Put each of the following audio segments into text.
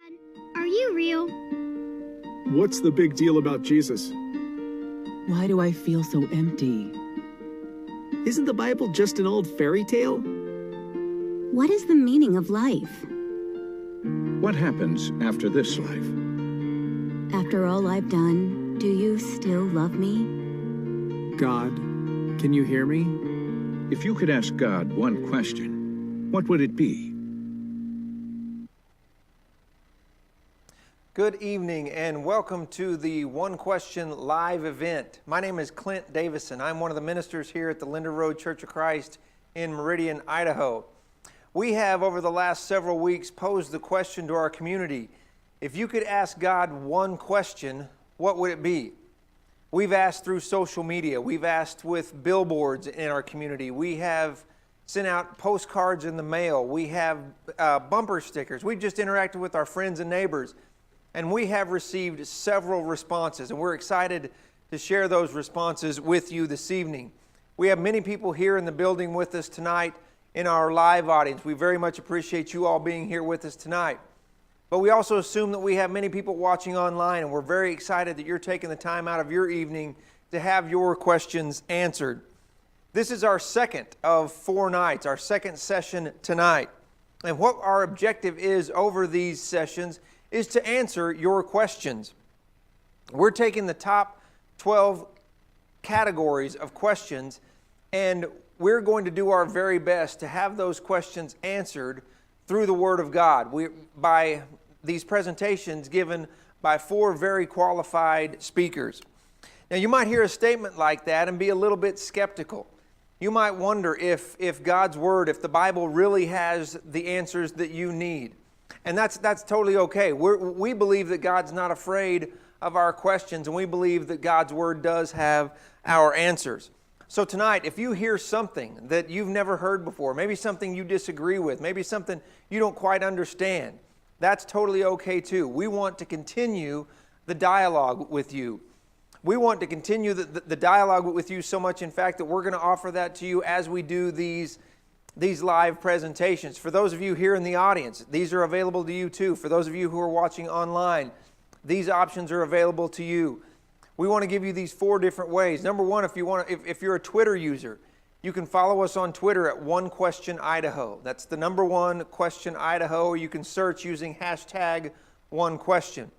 Are you real? What's the big deal about Jesus? Why do I feel so empty? Isn't the Bible just an old fairy tale? What is the meaning of life? What happens after this life? After all I've done, do you still love me? God, can you hear me? If you could ask God one question, what would it be? Good evening and welcome to the One Question live event. My name is Clint Davison. I'm one of the ministers here at the Linder Road Church of Christ in Meridian, Idaho. We have over the last several weeks posed the question to our community, if you could ask God one question, what would it be? We've asked through social media. We've asked with billboards in our community. We have sent out postcards in the mail. We have bumper stickers. We've just interacted with our friends and neighbors. And we have received several responses, and we're excited to share those responses with you this evening. We have many people here in the building with us tonight in our live audience. We very much appreciate you all being here with us tonight. But we also assume that we have many people watching online, and we're very excited that you're taking the time out of your evening to have your questions answered. This is our second of 4 nights, our second session tonight. And what our objective is over these sessions is to answer your questions. We're taking the top 12 categories of questions, and we're going to do our very best to have those questions answered through the Word of God. By these presentations given by 4 very qualified speakers. Now, you might hear a statement like that and be a little bit skeptical. You might wonder if God's Word, if the Bible really has the answers that you need. And that's totally okay. We believe that God's not afraid of our questions, and we believe that God's Word does have our answers. So tonight, if you hear something that you've never heard before, maybe something you disagree with, maybe something you don't quite understand, that's totally okay too. We want to continue the dialogue with you. We want to continue the dialogue with you so much, in fact, that we're going to offer that to you as we do these live presentations. For those of you here in the audience, these are available to you too. For those of you who are watching online, these options are available to you. We want to give you these 4 different ways. Number one, if you're a Twitter user, you can follow us on Twitter at One Question Idaho. That's the number 1 Question Idaho, or you can search using hashtag One Question.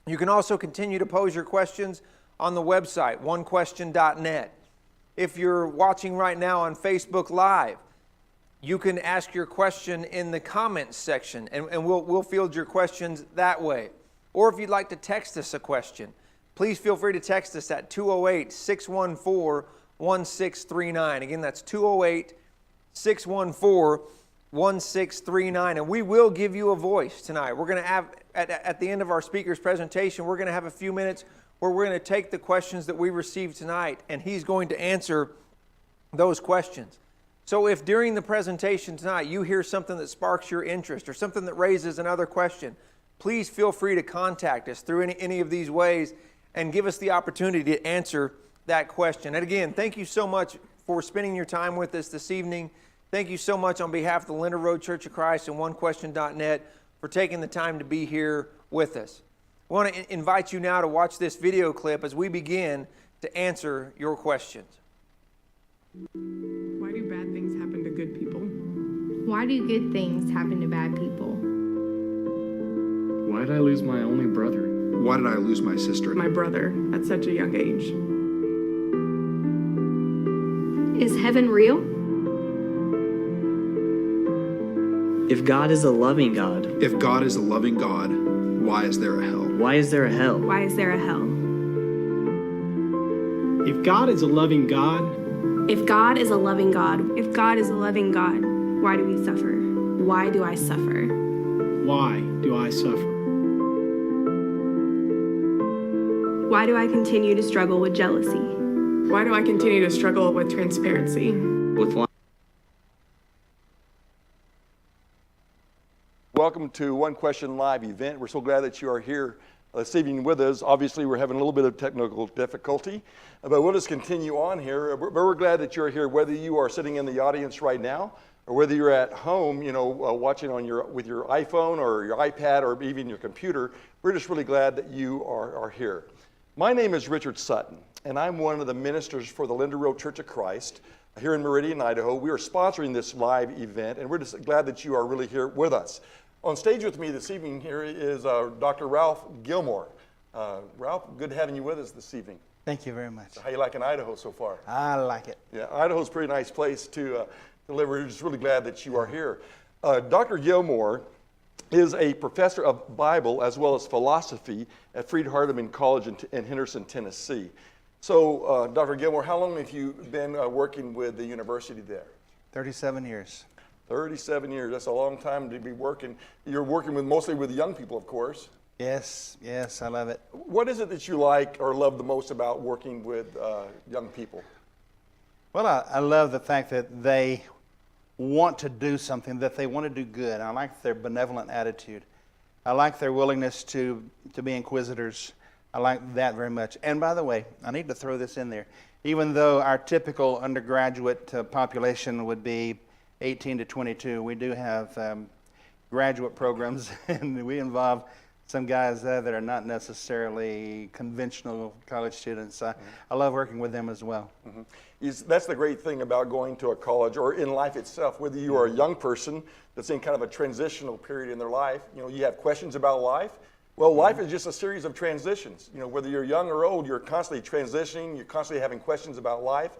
You can also continue to pose your questions on the website, onequestion.net. If you're watching right now on Facebook Live, you can ask your question in the comments section, and we'll field your questions that way. Or if you'd like to text us a question, please feel free to text us at 208-614-1639. Again, that's 208-614-1639. And we will give you a voice tonight. We're going to have, at the end of our speaker's presentation, we're going to have a few minutes where we're going to take the questions that we received tonight, and he's going to answer those questions. So if during the presentation tonight you hear something that sparks your interest or something that raises another question, please feel free to contact us through any of these ways and give us the opportunity to answer that question. And again, thank you so much for spending your time with us this evening. Thank you so much on behalf of the Linder Road Church of Christ and OneQuestion.net for taking the time to be here with us. I want to invite you now to watch this video clip as we begin to answer your questions. Why do bad things happen to good people? Why do good things happen to bad people? Why did I lose my only brother? Why did I lose my sister? My brother at such a young age. Is heaven real? If God is a loving God, If God is a loving God, why is there a hell? why is there a hell? Why is there a hell? If God is a loving God, If God is a loving God, if God is a loving God, why do we suffer? Why do I suffer? why do I suffer? Why do I continue to struggle with jealousy? Why do I continue to struggle with transparency? Welcome to One Question Live event. We're so glad that you are here this evening with us. Obviously, we're having a little bit of technical difficulty, but we'll just continue on here. We're glad that you're here, whether you are sitting in the audience right now or whether you're at home, watching with your iPhone or your iPad or even your computer, we're just really glad that you are here. My name is Richard Sutton, and I'm one of the ministers for the Linder Road Church of Christ here in Meridian, Idaho. We are sponsoring this live event, and we're just glad that you are really here with us. On stage with me this evening here is Dr. Ralph Gilmore. Ralph, good having you with us this evening. Thank you very much. So how you liking Idaho so far? I like it. Yeah, Idaho's a pretty nice place to live. We're just really glad that you are here. Dr. Gilmore is a professor of Bible as well as philosophy at Freed-Hardeman College in Henderson, Tennessee. So, Dr. Gilmore, how long have you been working with the university there? 37 years. 37 years. That's a long time to be working. You're working mostly with young people, of course. Yes, I love it. What is it that you like or love the most about working with young people? Well, I love the fact that they want to do something, that they want to do good. I like their benevolent attitude. I like their willingness to be inquisitors. I like that very much. And by the way, I need to throw this in there. Even though our typical undergraduate population would be 18 to 22, we do have graduate programs, and we involve some guys that are not necessarily conventional college students. I love working with them as well. That's the great thing about going to a college or in life itself, whether you are a young person that's in kind of a transitional period in their life, you have questions about life. Well, life is just a series of transitions. Whether you're young or old, you're constantly transitioning, you're constantly having questions about life.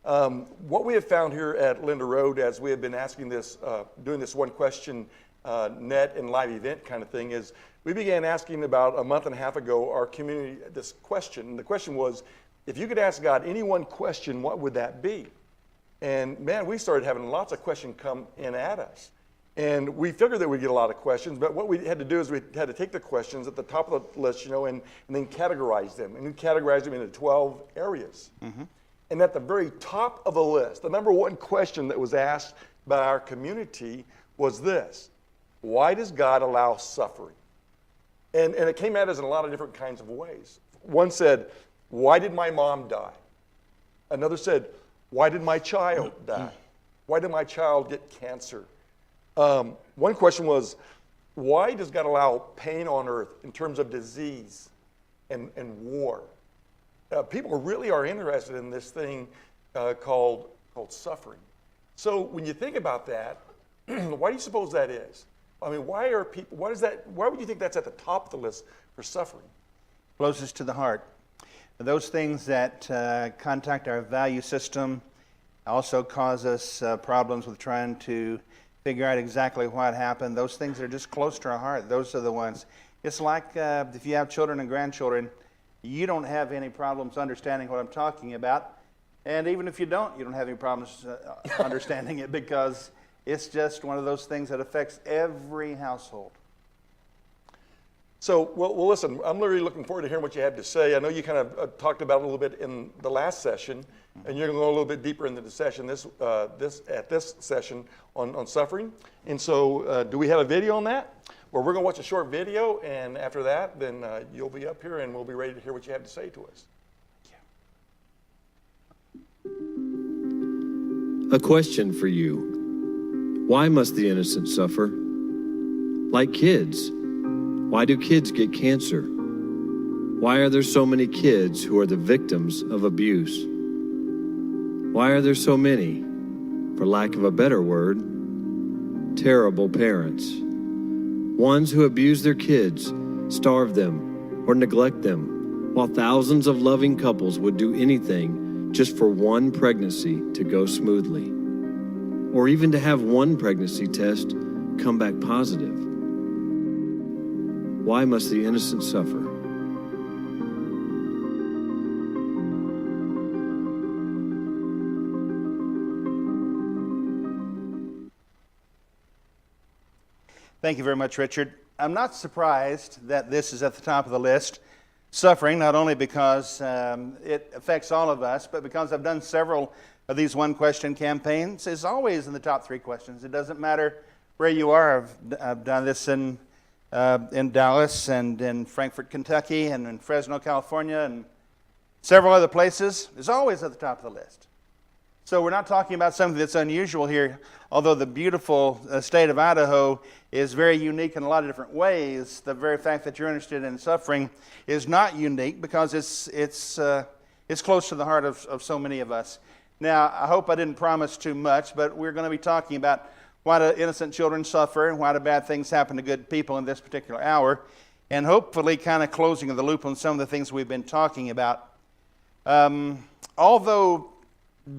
What we have found here at Linder Road, as we have been asking this, doing this one question net and live event kind of thing, is we began asking about a month and a half ago our community this question. And the question was, if you could ask God any one question, what would that be? And man, we started having lots of questions come in at us. And we figured that we'd get a lot of questions, but what we had to do is we had to take the questions at the top of the list, and then categorize them. And we categorized them into 12 areas. And at the very top of the list, the number one question that was asked by our community was this: why does God allow suffering? And it came at us in a lot of different kinds of ways. One said, why did my mom die? Another said, why did my child die? Why did my child get cancer? One question was, why does God allow pain on earth in terms of disease and war? People really are interested in this thing called suffering. So when you think about that, why do you suppose that is? I mean, why would you think that's at the top of the list for suffering? Closest to the heart. Those things that contact our value system also cause us problems with trying to figure out exactly what happened. Those things are just close to our heart. Those are the ones. It's like if you have children and grandchildren, you don't have any problems understanding what I'm talking about. And even if you don't have any problems understanding it, because it's just one of those things that affects every household. So, well, listen, I'm really looking forward to hearing what you have to say. I know you kind of talked about it a little bit in the last session, and you're going to go a little bit deeper into the session this session on suffering. And so, do we have a video on that? Well, we're going to watch a short video, and after that, then you'll be up here, and we'll be ready to hear what you have to say to us. A question for you. Why must the innocent suffer? Like kids. Why do kids get cancer? Why are there so many kids who are the victims of abuse? Why are there so many, for lack of a better word, terrible parents? Ones who abuse their kids, starve them, or neglect them, while thousands of loving couples would do anything just for one pregnancy to go smoothly, or even to have one pregnancy test come back positive. Why must the innocent suffer? Thank you very much, Richard. I'm not surprised that this is at the top of the list. Suffering, not only because it affects all of us, but because I've done several of these one-question campaigns, is always in the top 3 questions. It doesn't matter where you are. I've done this in Dallas and in Frankfort, Kentucky, and in Fresno, California, and several other places. It's always at the top of the list. So we're not talking about something that's unusual here, although the beautiful state of Idaho is very unique in a lot of different ways. The very fact that you're interested in suffering is not unique because it's close to the heart of so many of us. Now, I hope I didn't promise too much, but we're going to be talking about why do innocent children suffer and why do bad things happen to good people in this particular hour, and hopefully kind of closing the loop on some of the things we've been talking about. Although,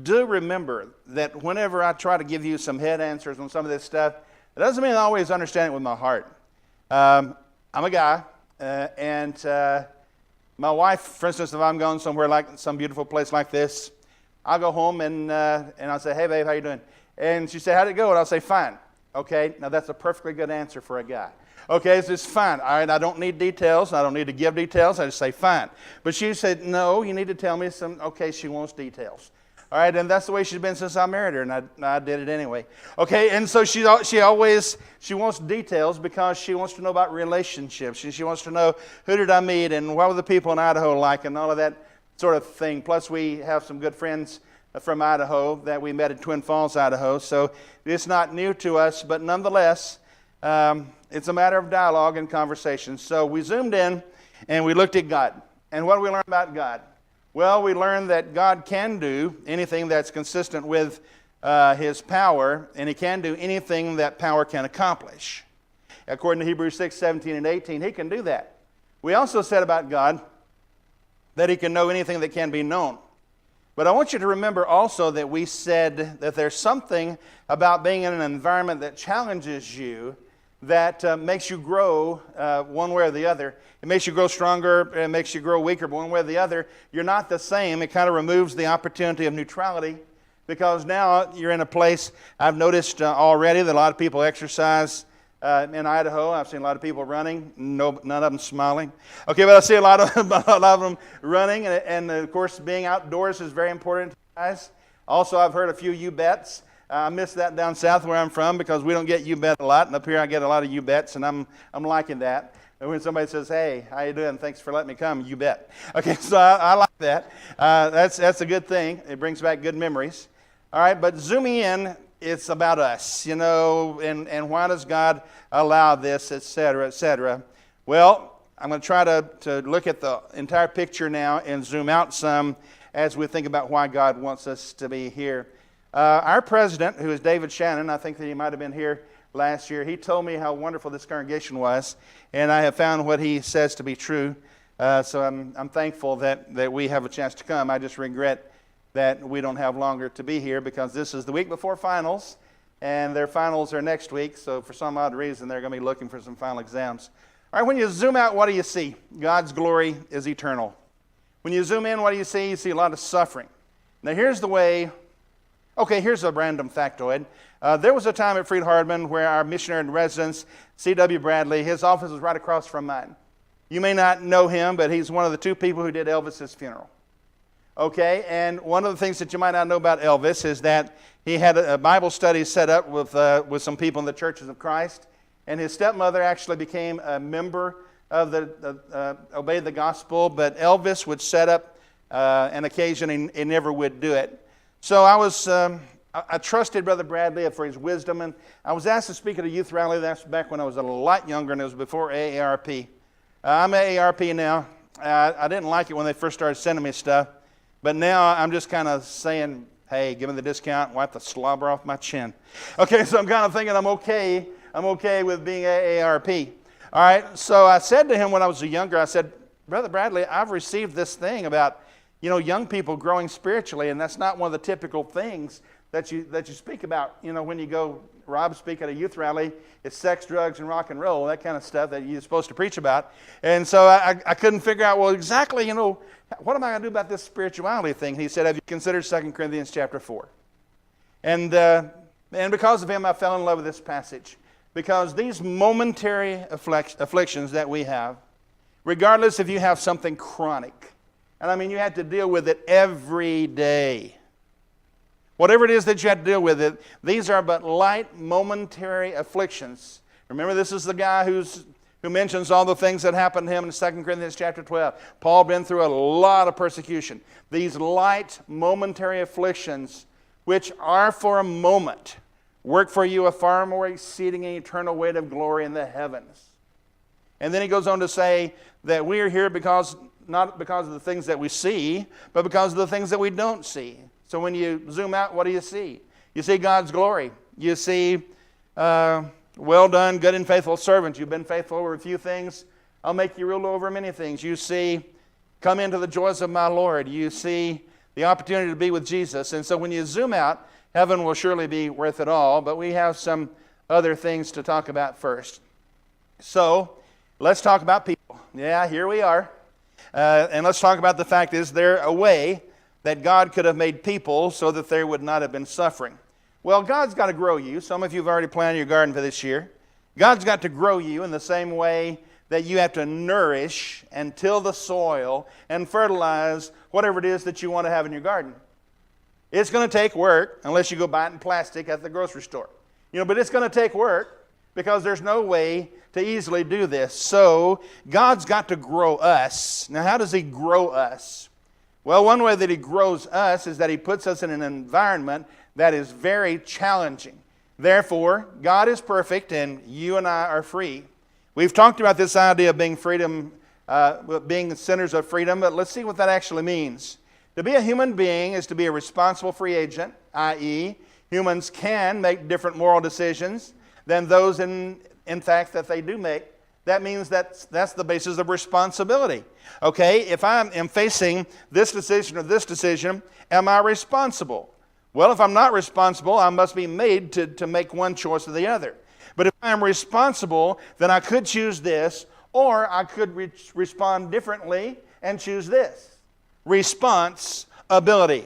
do remember that whenever I try to give you some head answers on some of this stuff, it doesn't mean I always understand it with my heart. I'm a guy, and my wife, for instance, if I'm going somewhere like some beautiful place like this, I'll go home and I'll say, "Hey, babe, how you doing?" And she say, "How'd it go?" And I'll say, "Fine." Okay, now that's a perfectly good answer for a guy. Okay, so it's fine. All right, I don't need details. I don't need to give details. I just say, "Fine." But she said, "No, you need to tell me some." Okay, she wants details. All right, and that's the way she's been since I married her, and I did it anyway. Okay, and so she wants details because she wants to know about relationships. She wants to know who did I meet and what were the people in Idaho like and all of that sort of thing. Plus, we have some good friends from Idaho that we met in Twin Falls, Idaho. So it's not new to us, but nonetheless, it's a matter of dialogue and conversation. So we zoomed in and we looked at God. And what did we learn about God? Well, we learned that God can do anything that's consistent with His power, and He can do anything that power can accomplish. According to Hebrews 6, 17 and 18, He can do that. We also said about God that He can know anything that can be known. But I want you to remember also that we said that there's something about being in an environment that challenges you that makes you grow one way or the other. It makes you grow stronger, it makes you grow weaker, but one way or the other, you're not the same. It kind of removes the opportunity of neutrality because now you're in a place, I've noticed already that a lot of people exercise in Idaho. I've seen a lot of people running, none of them smiling. Okay, but I see a lot of them running, and of course being outdoors is very important to you guys. Also, I've heard a few you bets. I miss that down south where I'm from because we don't get you bet a lot, and up here I get a lot of you bets, and I'm liking that. And when somebody says, "Hey, how you doing? Thanks for letting me come," you bet. Okay, so I like that. That's a good thing. It brings back good memories. All right, but zooming in, it's about us, you know, and why does God allow this, et cetera, et cetera. Well, I'm going to try to look at the entire picture now and zoom out some as we think about why God wants us to be here. Our president, who is David Shannon, I think that he might have been here last year, he told me how wonderful this congregation was, and I have found what he says to be true. So I'm thankful that we have a chance to come. I just regret that we don't have longer to be here because this is the week before finals, and their finals are next week, so for some odd reason they're going to be looking for some final exams. All right, when you zoom out, what do you see? God's glory is eternal. When you zoom in, what do you see? You see a lot of suffering. Now here's the way. Okay, here's a random factoid. There was a time at Freed Hardman where our missionary in residence, C.W. Bradley, his office was right across from mine. You may not know him, but he's one of the two people who did Elvis's funeral. Okay, and one of the things that you might not know about Elvis is that he had a Bible study set up with some people in the Churches of Christ, and his stepmother actually became a member of the Obey the Gospel, but Elvis would set up an occasion and never would do it. So I trusted Brother Bradley for his wisdom, and I was asked to speak at a youth rally. That's back when I was a lot younger, and it was before AARP. I'm AARP now. I didn't like it when they first started sending me stuff, but now I'm just kind of saying, "Hey, give me the discount, wipe the slobber off my chin." Okay, so I'm kind of thinking I'm okay with being AARP. All right, so I said to him when I was younger, I said, "Brother Bradley, I've received this thing about, you know, young people growing spiritually, and that's not one of the typical things that you speak about. You know, when you go, Rob, speak at a youth rally, it's sex, drugs, and rock and roll, that kind of stuff that you're supposed to preach about." And so I couldn't figure out, well, exactly, you know, what am I going to do about this spirituality thing? He said, "Have you considered 2 Corinthians chapter 4? And because of him, I fell in love with this passage. Because these momentary afflictions that we have, regardless if you have something chronic, and I mean you have to deal with it every day. Whatever it is that you have to deal with it, these are but light momentary afflictions. Remember, this is the guy who mentions all the things that happened to him in 2 Corinthians chapter 12. Paul been through a lot of persecution. These light momentary afflictions which are for a moment, work for you a far more exceeding and eternal weight of glory in the heavens. And then he goes on to say that we are here not because of the things that we see, but because of the things that we don't see. So when you zoom out, what do you see? You see God's glory. You see, well done, good and faithful servant. You've been faithful over a few things. I'll make you rule over many things. You see, come into the joys of my Lord. You see the opportunity to be with Jesus. And so when you zoom out, heaven will surely be worth it all. But we have some other things to talk about first. So let's talk about people. Yeah, here we are. And let's talk about the fact, is there a way that God could have made people so that there would not have been suffering? Well, God's got to grow you. Some of you have already planted your garden for this year. God's got to grow you in the same way that you have to nourish and till the soil and fertilize whatever it is that you want to have in your garden. It's going to take work, unless you go buy it in plastic at the grocery store. But it's going to take work because there's no way to easily do this. So God's got to grow us. Now, how does He grow us? Well, one way that He grows us is that He puts us in an environment that is very challenging. Therefore, God is perfect and you and I are free. We've talked about this idea of being being centers of freedom, but let's see what that actually means. To be a human being is to be a responsible free agent, i.e., humans can make different moral decisions than those in fact that they do make. That means that's the basis of responsibility. Okay, if I am facing this decision or this decision, am I responsible? Well, if I'm not responsible, I must be made to make one choice or the other. But if I am responsible, then I could choose this, or I could respond differently and choose this. Responsibility.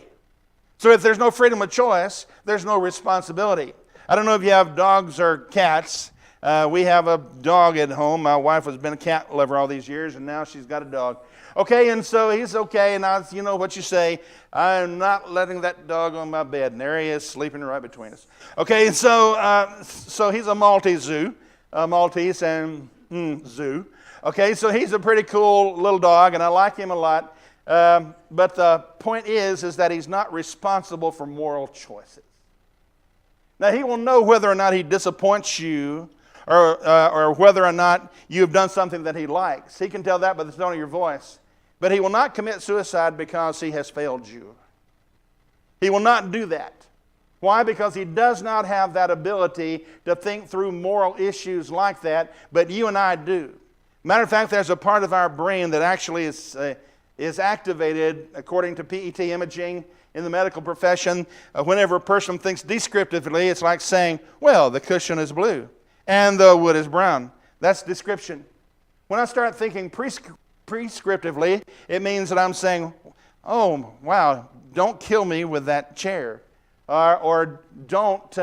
So if there's no freedom of choice, there's no responsibility. I don't know if you have dogs or cats. We have a dog at home. My wife has been a cat lover all these years, and now she's got a dog. Okay, and so he's okay, and you know what you say, I'm not letting that dog on my bed, and there he is sleeping right between us. Okay, and so he's a Maltese and zoo. Okay, so he's a pretty cool little dog, and I like him a lot. But the point is that he's not responsible for moral choices. Now, he will know whether or not he disappoints you or whether or not you have done something that he likes. He can tell that by the tone of your voice. But he will not commit suicide because he has failed you. He will not do that. Why? Because he does not have that ability to think through moral issues like that, but you and I do. Matter of fact, there's a part of our brain that actually is activated, according to PET imaging in the medical profession. Whenever a person thinks descriptively, it's like saying, well, the cushion is blue and the wood is brown. That's description. When I start thinking prescriptively, it means that I'm saying, oh, wow, don't kill me with that chair. Or don't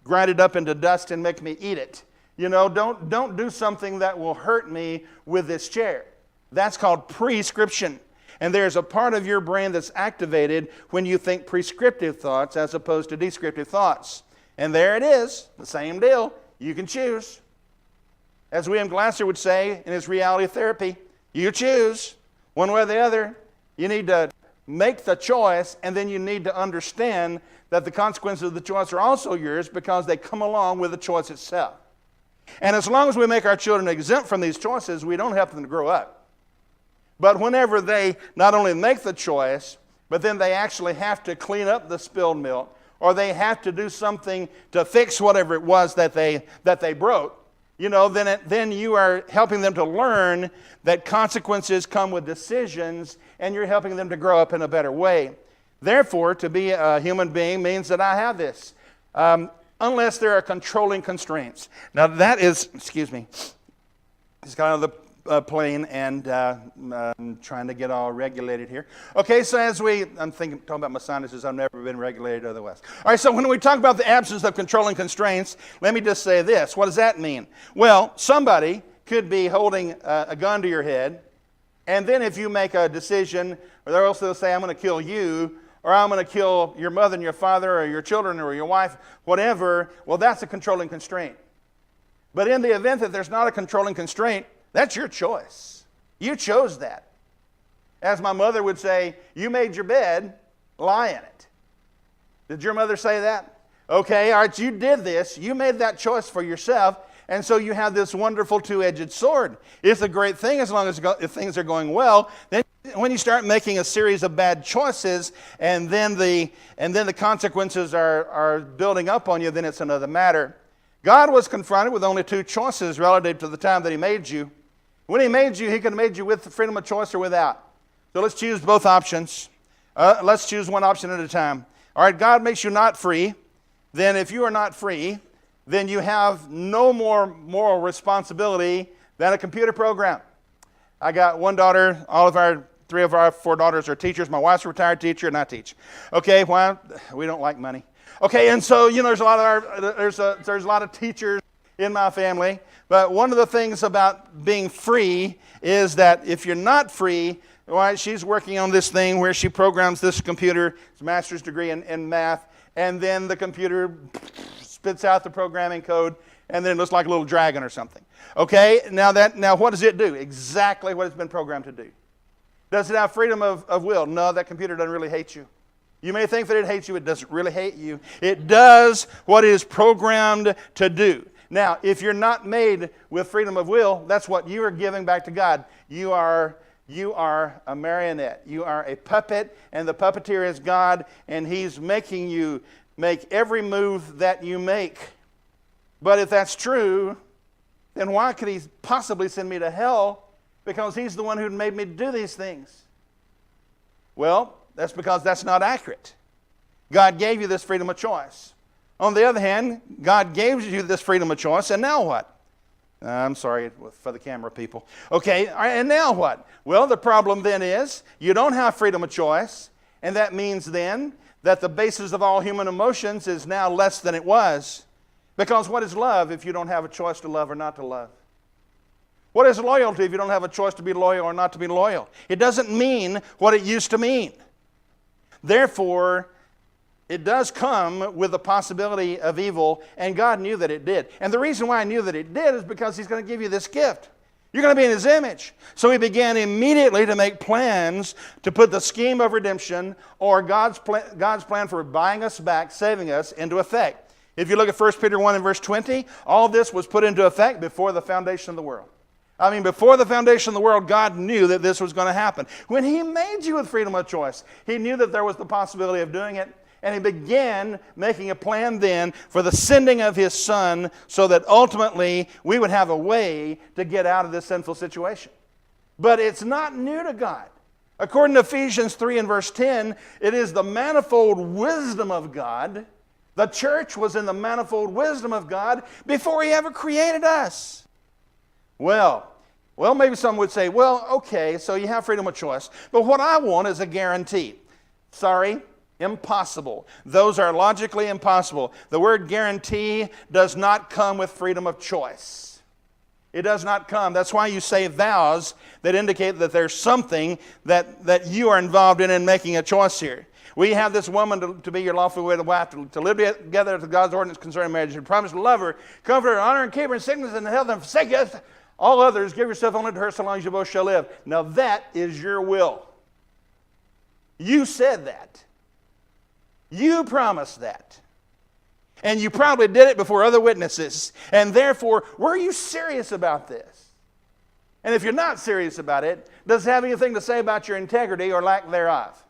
grind it up into dust and make me eat it. Don't do something that will hurt me with this chair. That's called prescription. And there's a part of your brain that's activated when you think prescriptive thoughts as opposed to descriptive thoughts. And there it is, the same deal. You can choose. As William Glasser would say in his reality therapy, you choose one way or the other. You need to make the choice, and then you need to understand that the consequences of the choice are also yours because they come along with the choice itself. And as long as we make our children exempt from these choices, we don't help them to grow up. But whenever they not only make the choice, but then they actually have to clean up the spilled milk, or they have to do something to fix whatever it was that they broke, then you are helping them to learn that consequences come with decisions, and you're helping them to grow up in a better way. Therefore, to be a human being means that I have this, unless there are controlling constraints. Now that is, it's kind of the plane, and I'm trying to get all regulated here. Okay, so I'm talking about my sinuses. I've never been regulated otherwise. All right, so when we talk about the absence of controlling constraints, let me just say this. What does that mean? Well, somebody could be holding a gun to your head, and then if you make a decision, or they'll also say, I'm going to kill you, or I'm going to kill your mother and your father, or your children, or your wife, whatever, well, that's a controlling constraint. But in the event that there's not a controlling constraint, that's your choice. You chose that. As my mother would say, you made your bed, lie in it. Did your mother say that? Okay, all right, you did this. You made that choice for yourself, and so you have this wonderful two-edged sword. It's a great thing as long as if things are going well. Then when you start making a series of bad choices and then the consequences are building up on you, then it's another matter. God was confronted with only two choices relative to the time that He made you. When He made you, He could have made you with freedom of choice or without. So let's choose both options. Let's choose one option at a time. All right, God makes you not free. Then if you are not free, then you have no more moral responsibility than a computer program. I got one daughter. Three of our four daughters are teachers. My wife's a retired teacher, and I teach. Okay, well, we don't like money. Okay, and so there's a lot of teachers in my family. But one of the things about being free is that if you're not free, well, she's working on this thing where she programs this computer, it's a master's degree in math, and then the computer spits out the programming code, and then it looks like a little dragon or something. Okay, now what does it do? Exactly what it's been programmed to do. Does it have freedom of will? No, that computer doesn't really hate you. You may think that it hates you. It doesn't really hate you. It does what it is programmed to do. Now, if you're not made with freedom of will, that's what you are giving back to God. You are a marionette. You are a puppet, and the puppeteer is God, and He's making you make every move that you make. But if that's true, then why could He possibly send me to hell? Because He's the one who made me do these things. Well, that's because that's not accurate. God gave you this freedom of choice. On the other hand, God gave you this freedom of choice, and now what? I'm sorry for the camera people. Okay, and now what? Well, the problem then is you don't have freedom of choice, and that means then that the basis of all human emotions is now less than it was. Because what is love if you don't have a choice to love or not to love? What is loyalty if you don't have a choice to be loyal or not to be loyal? It doesn't mean what it used to mean. Therefore, it does come with the possibility of evil, and God knew that it did. And the reason why I knew that it did is because He's going to give you this gift. You're going to be in His image. So He began immediately to make plans to put the scheme of redemption or God's plan for buying us back, saving us, into effect. If you look at 1 Peter 1 and verse 20, all this was put into effect before the foundation of the world. I mean, before the foundation of the world, God knew that this was going to happen. When He made you with freedom of choice, He knew that there was the possibility of doing it. And He began making a plan then for the sending of His Son so that ultimately we would have a way to get out of this sinful situation. But it's not new to God. According to Ephesians 3 and verse 10, it is the manifold wisdom of God. The church was in the manifold wisdom of God before He ever created us. Well, maybe some would say, well, okay, so you have freedom of choice. But what I want is a guarantee. Sorry. Impossible. Those are logically impossible. The word guarantee does not come with freedom of choice. It does not come. That's why you say vows that indicate that there's something that you are involved in making a choice here. We have this woman to be your lawful wedded wife, to live together to God's ordinance concerning marriage, and promise to love her, comfort her, honor, and keep her in sickness and health, and forsake you. All others, give yourself only to her so long as you both shall live. Now that is your will. You said that. You promised that. And you probably did it before other witnesses. And therefore, were you serious about this? And if you're not serious about it, does it have anything to say about your integrity or lack thereof?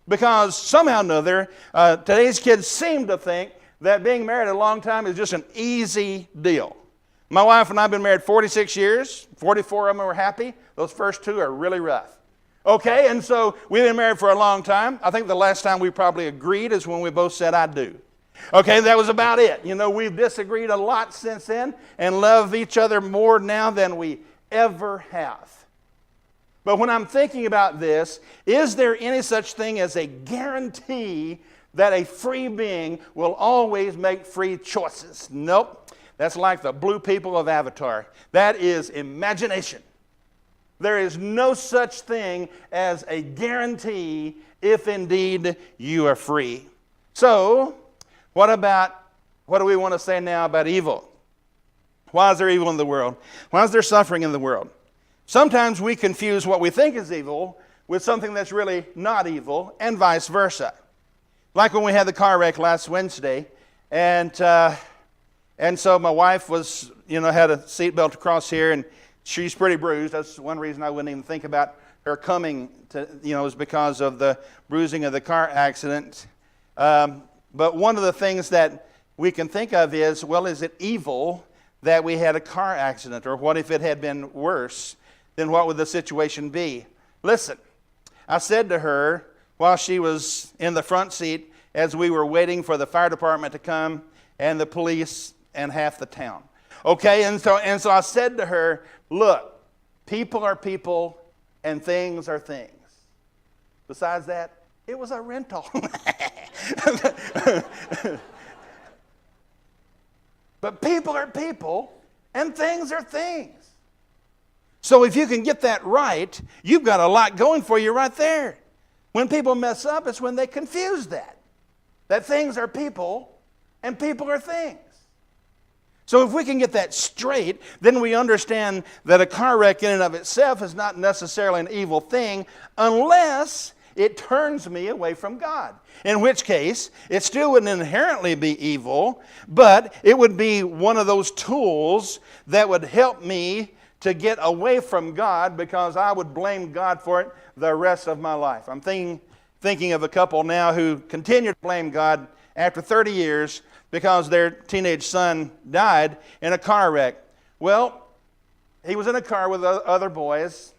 Because somehow or another, today's kids seem to think that being married a long time is just an easy deal. My wife and I have been married 46 years. 44 of them were happy. Those first 2 are really rough. Okay, and so we've been married for a long time. I think the last time we probably agreed is when we both said, I do. Okay, that was about it. We've disagreed a lot since then and love each other more now than we ever have. But when I'm thinking about this, is there any such thing as a guarantee that a free being will always make free choices? Nope. That's like the blue people of Avatar. That is imagination. There is no such thing as a guarantee if indeed you are free. So, what do we want to say now about evil? Why is there evil in the world? Why is there suffering in the world? Sometimes we confuse what we think is evil with something that's really not evil, and vice versa. Like when we had the car wreck last Wednesday, and so my wife was, had a seatbelt across here, and she's pretty bruised. That's one reason I wouldn't even think about her coming to, was because of the bruising of the car accident. But one of the things that we can think of is, well, is it evil that we had a car accident? Or what if it had been worse? Then what would the situation be? Listen, I said to her while she was in the front seat as we were waiting for the fire department to come and the police and half the town. Okay, and so I said to her, look, people are people and things are things. Besides that, it was a rental. But people are people and things are things. So if you can get that right, you've got a lot going for you right there. When people mess up, it's when they confuse that things are people and people are things. So if we can get that straight, then we understand that a car wreck in and of itself is not necessarily an evil thing unless it turns me away from God. In which case, it still wouldn't inherently be evil, but it would be one of those tools that would help me to get away from God because I would blame God for it the rest of my life. I'm thinking of a couple now who continue to blame God after 30 years because their teenage son died in a car wreck. Well, he was in a car with other boys.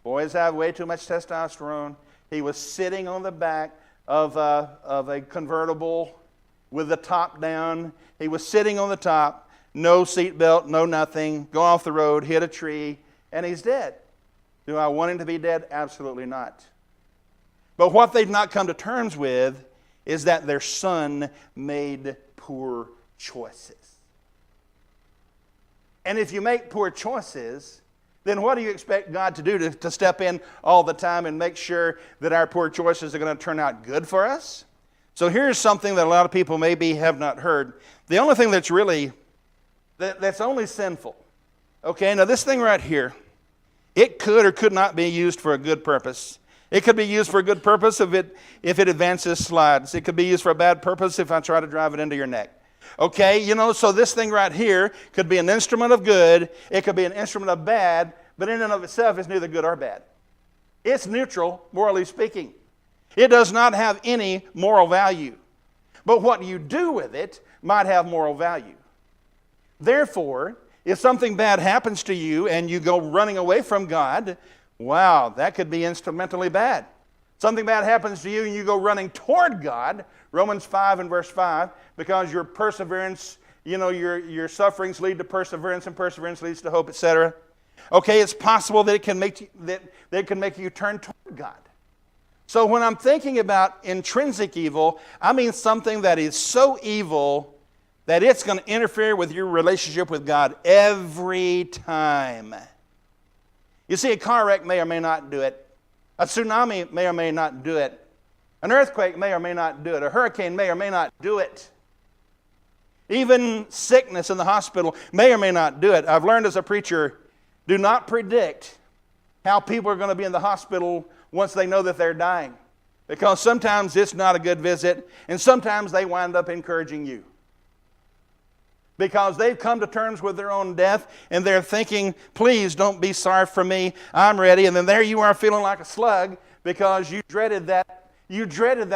Boys have way too much testosterone. He was sitting on the back of a convertible with the top down. He was sitting on the top, no seatbelt, no nothing, go off the road, hit a tree, and he's dead. Do I want him to be dead? Absolutely not. But what they've not come to terms with is that their son made poor choices. And if you make poor choices, then what do you expect God to do to step in all the time and make sure that our poor choices are going to turn out good for us? So here's something that a lot of people maybe have not heard. The only thing that's really, that's only sinful. Okay, now this thing right here, it could or could not be used for a good purpose. It could be used for a good purpose if it advances slides. It could be used for a bad purpose if I try to drive it into your neck. Okay, so this thing right here could be an instrument of good. It could be an instrument of bad, but in and of itself it's neither good or bad. It's neutral, morally speaking. It does not have any moral value. But what you do with it might have moral value. Therefore, if something bad happens to you and you go running away from God, wow, that could be instrumentally bad. Something bad happens to you and you go running toward God, Romans 5 and verse 5, because your perseverance, your sufferings lead to perseverance, and perseverance leads to hope, etc. Okay, it's possible that it can make you turn toward God. So when I'm thinking about intrinsic evil, I mean something that is so evil that it's going to interfere with your relationship with God every time. You see, a car wreck may or may not do it. A tsunami may or may not do it. An earthquake may or may not do it. A hurricane may or may not do it. Even sickness in the hospital may or may not do it. I've learned as a preacher, do not predict how people are going to be in the hospital once they know that they're dying. Because sometimes it's not a good visit, and sometimes they wind up encouraging you. Because they've come to terms with their own death, and they're thinking, please don't be sorry for me, I'm ready. And then there you are feeling like a slug because you dreaded that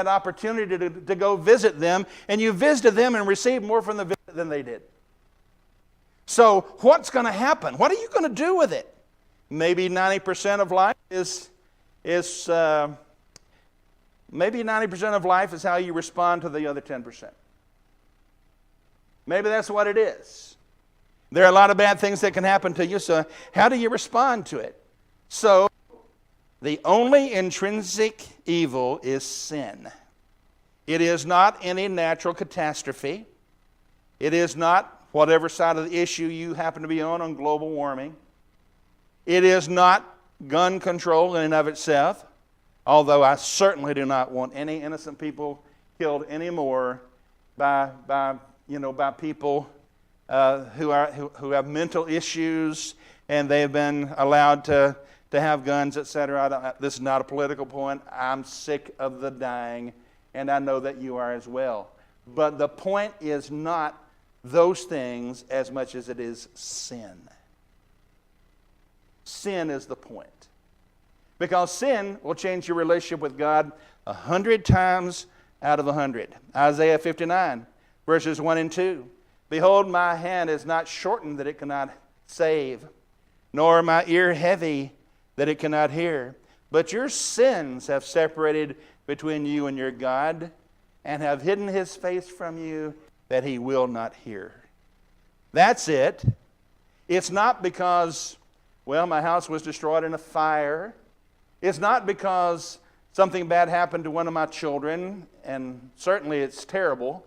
opportunity to go visit them, and you visited them and received more from the visit than they did. So what's going to happen? What are you going to do with it? Maybe 90% of life maybe 90% of life is how you respond to the other 10%. Maybe that's what it is. There are a lot of bad things that can happen to you, so how do you respond to it? So, the only intrinsic evil is sin. It is not any natural catastrophe. It is not whatever side of the issue you happen to be on global warming. It is not gun control in and of itself, although I certainly do not want any innocent people killed anymore by people who have mental issues and they have been allowed to have guns, etc. This is not a political point. I'm sick of the dying, and I know that you are as well. But the point is not those things as much as it is sin. Sin is the point. Because sin will change your relationship with God 100 times out of 100. Isaiah 59, verses 1 and 2. Behold, my hand is not shortened that it cannot save, nor my ear heavy that it cannot hear. But your sins have separated between you and your God, and have hidden his face from you that he will not hear. That's it. It's not because, well, my house was destroyed in a fire. It's not because something bad happened to one of my children, and certainly it's terrible.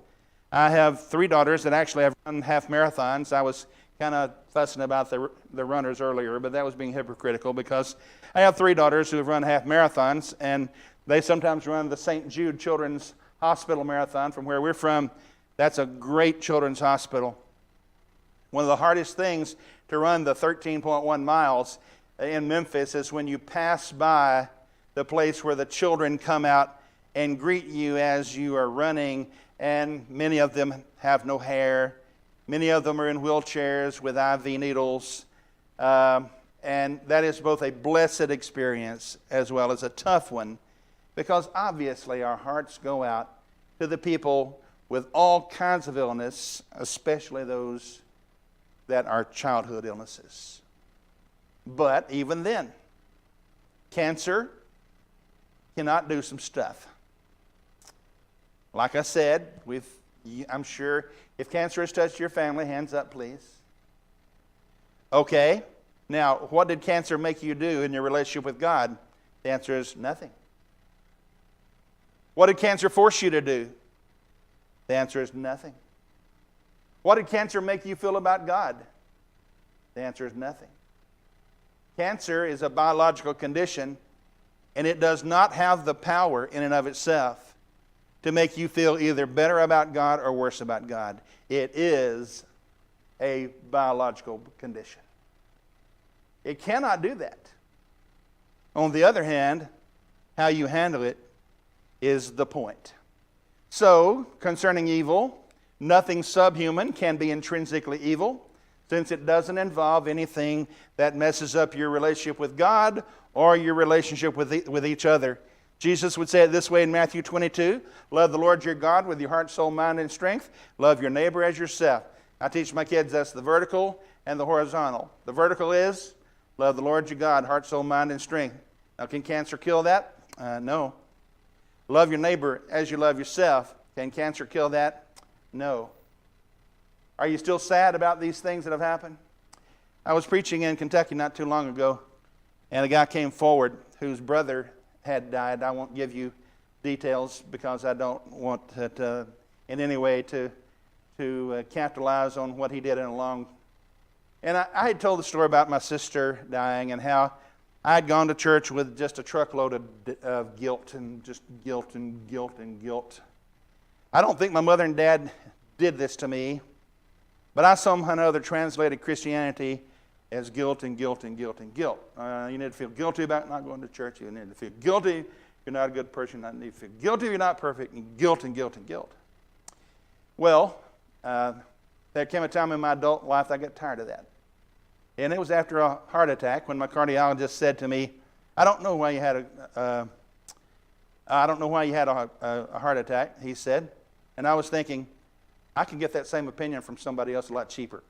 I have 3 daughters that actually have run half marathons. I was kind of fussing about the runners earlier, but that was being hypocritical because I have 3 daughters who have run half marathons, and they sometimes run the St. Jude Children's Hospital Marathon from where we're from. That's a great children's hospital. One of the hardest things to run the 13.1 miles in Memphis is when you pass by the place where the children come out and greet you as you are running, and many of them have no hair. Many of them are in wheelchairs with IV needles, and that is both a blessed experience as well as a tough one, because obviously our hearts go out to the people with all kinds of illness, especially those that are childhood illnesses. But even then, cancer cannot do some stuff. Like I said, I'm sure if cancer has touched your family, hands up, please. Okay, now what did cancer make you do in your relationship with God? The answer is nothing. What did cancer force you to do? The answer is nothing. What did cancer make you feel about God? The answer is nothing. Cancer is a biological condition, and it does not have the power in and of itself to make you feel either better about God or worse about God. It is a biological condition. It cannot do that. On the other hand, how you handle it is the point. So, concerning evil, nothing subhuman can be intrinsically evil, since it doesn't involve anything that messes up your relationship with God or your relationship with each other. Jesus would say it this way in Matthew 22, love the Lord your God with your heart, soul, mind, and strength. Love your neighbor as yourself. I teach my kids that's the vertical and the horizontal. The vertical is love the Lord your God, heart, soul, mind, and strength. Now, can cancer kill that? No. Love your neighbor as you love yourself. Can cancer kill that? No. Are you still sad about these things that have happened? I was preaching in Kentucky not too long ago, and a guy came forward whose brother had died. I won't give you details because I don't want it in any way to capitalize on what he did in a long. And I had told the story about my sister dying and how I had gone to church with just a truckload of guilt and just guilt and guilt and guilt. I don't think my mother and dad did this to me, but I somehow translated Christianity as guilt and guilt and guilt and guilt. You need to feel guilty about not going to church. You need to feel guilty if you're not a good person. You need to feel guilty if you're not perfect. And guilt and guilt and guilt. Well, there came a time in my adult life I got tired of that. And it was after a heart attack when my cardiologist said to me, I don't know why you had a heart attack, he said. And I was thinking, I can get that same opinion from somebody else a lot cheaper.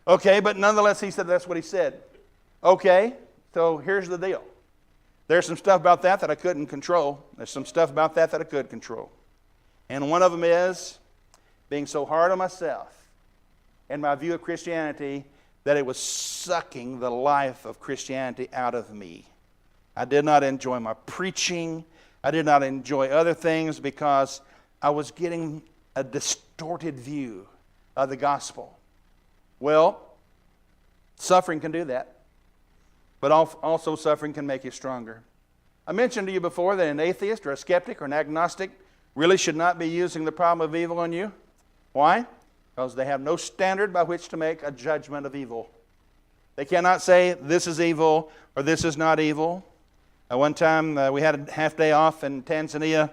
Okay, but nonetheless, he said that's what he said. Okay, so here's the deal. There's some stuff about that I couldn't control. There's some stuff about that I could control. And one of them is being so hard on myself and my view of Christianity that it was sucking the life of Christianity out of me. I did not enjoy my preaching. I did not enjoy other things because I was getting a distorted view of the gospel. Well, suffering can do that, but also suffering can make you stronger. I mentioned to you before that an atheist or a skeptic or an agnostic really should not be using the problem of evil on you. Why? Because they have no standard by which to make a judgment of evil. They cannot say this is evil or this is not evil. One time we had a half day off in Tanzania,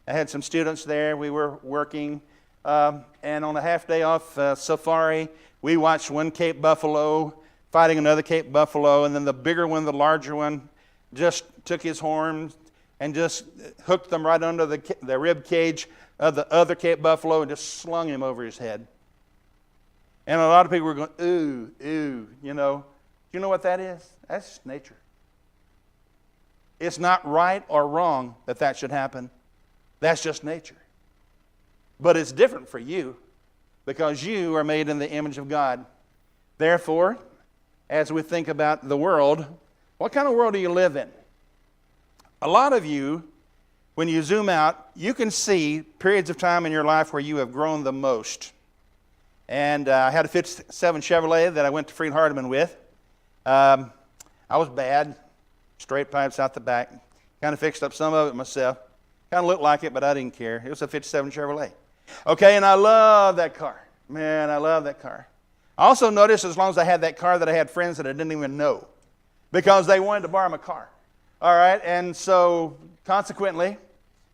I had some students there. We were working. And on a half-day off safari, we watched one Cape buffalo fighting another Cape buffalo, and then the bigger one, the larger one, just took his horns and just hooked them right under the rib cage of the other Cape buffalo and just slung him over his head. And a lot of people were going, ooh, ooh, you know. You know what that is? That's just nature. It's not right or wrong that should happen. That's just nature. But it's different for you because you are made in the image of God. Therefore, as we think about the world, what kind of world do you live in? A lot of you, when you zoom out, you can see periods of time in your life where you have grown the most. And I had a 57 Chevrolet that I went to Freed Hardeman with. I was bad, straight pipes out the back. Kind of fixed up some of it myself. Kind of looked like it, but I didn't care. It was a 57 Chevrolet. Okay, and I love that car. Man, I love that car. I also noticed as long as I had that car that I had friends that I didn't even know because they wanted to borrow my car. All right, and so consequently,